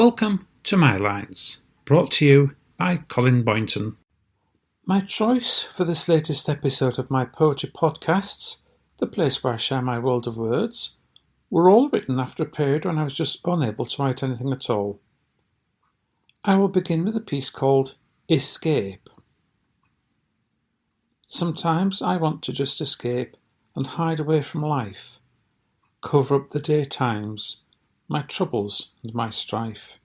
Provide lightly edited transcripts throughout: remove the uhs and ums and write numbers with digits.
Welcome to My Lines, brought to you by Colin Boynton. My choice for this latest episode of my poetry podcasts, the place where I share my world of words, were all written after a period when I was just unable to write anything at all. I will begin with a piece called Escape. Sometimes I want to just escape and hide away from life, cover up the daytimes, my troubles and my strife.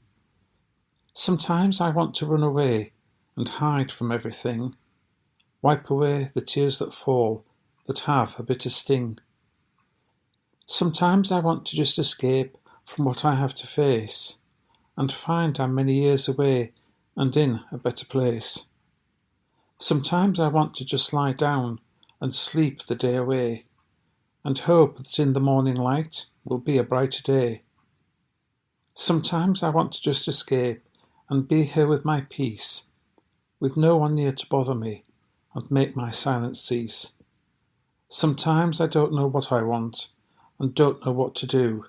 Sometimes I want to run away and hide from everything, wipe away the tears that fall that have a bitter sting. Sometimes I want to just escape from what I have to face and find I'm many years away and in a better place. Sometimes I want to just lie down and sleep the day away and hope that in the morning light will be a brighter day. Sometimes I want to just escape and be here with my peace, with no one near to bother me and make my silence cease. Sometimes I don't know what I want and don't know what to do.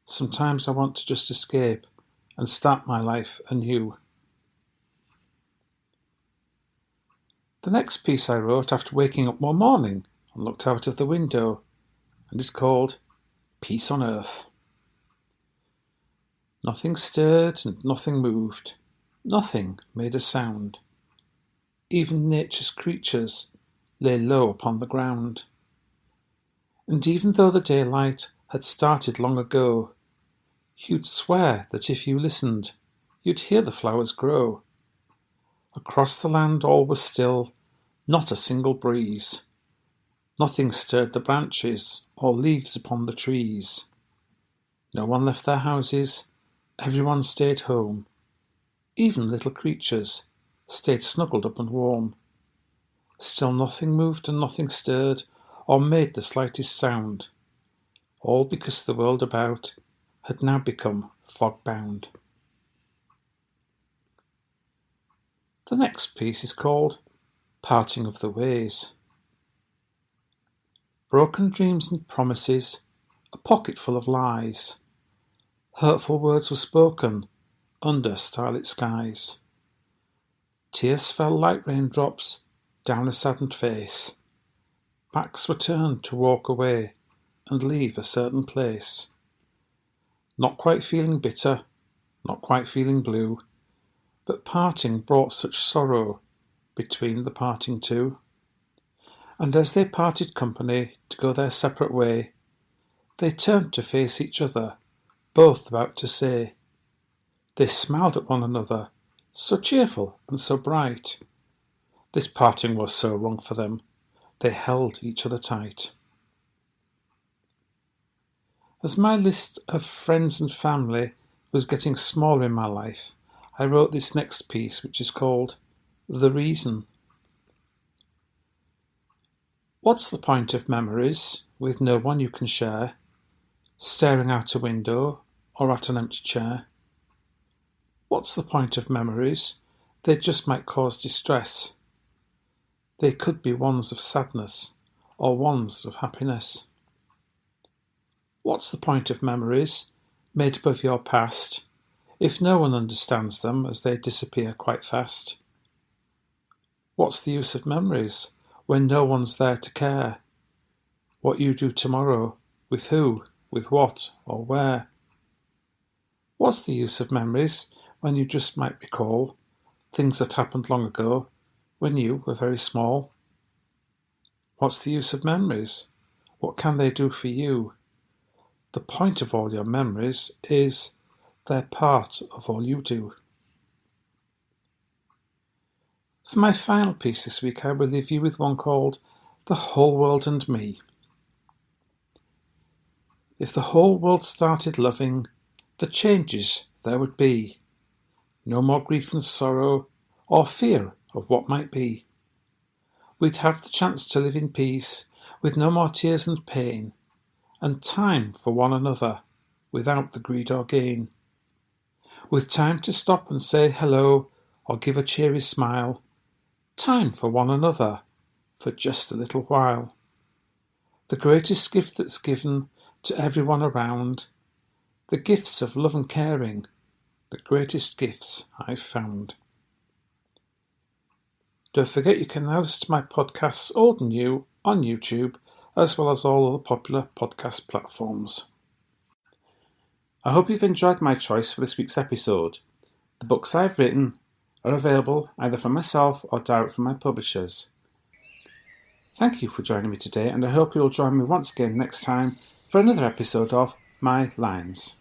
Sometimes I want to just escape and start my life anew. The next piece I wrote after waking up one morning and looked out of the window and is called Peace on Earth. Nothing stirred and nothing moved. Nothing made a sound. Even nature's creatures lay low upon the ground. And even though the daylight had started long ago, you'd swear that if you listened, you'd hear the flowers grow. Across the land all was still, not a single breeze. Nothing stirred the branches or leaves upon the trees. No one left their houses. Everyone stayed home. Even little creatures stayed snuggled up and warm. Still nothing moved and nothing stirred or made the slightest sound, all because the world about had now become fog-bound. The next piece is called Parting of the Ways. Broken dreams and promises, a pocket full of lies. Hurtful words were spoken under starlit skies. Tears fell like raindrops down a saddened face. Backs were turned to walk away and leave a certain place. Not quite feeling bitter, not quite feeling blue, but parting brought such sorrow between the parting two. And as they parted company to go their separate way, they turned to face each other, both about to say. They smiled at one another, so cheerful and so bright. This parting was so wrong for them, they held each other tight. As my list of friends and family was getting smaller in my life, I wrote this next piece, which is called The Reason. What's the point of memories with no one you can share, staring out a window or at an empty chair? What's the point of memories? They just might cause distress. They could be ones of sadness or ones of happiness. What's the point of memories made above your past if no one understands them as they disappear quite fast? What's the use of memories when no one's there to care what you do tomorrow, with who, with what, or where? What's the use of memories when you just might recall things that happened long ago when you were very small? What's the use of memories? What can they do for you? The point of all your memories is they're part of all you do. For my final piece this week, I will leave you with one called The Whole World and Me. If the whole world started loving, the changes there would be. No more grief and sorrow, or fear of what might be. We'd have the chance to live in peace, with no more tears and pain, and time for one another, without the greed or gain. With time to stop and say hello, or give a cheery smile. Time for one another, for just a little while. The greatest gift that's given to everyone around, the gifts of love and caring, The Greatest Gifts I've Found. Don't forget you can now listen to my podcasts old and new on YouTube, as well as all other popular podcast platforms. I hope you've enjoyed my choice for this week's episode. The books I've written are available either from myself or direct from my publishers. Thank you for joining me today, and I hope you'll join me once again next time for another episode of My Lines.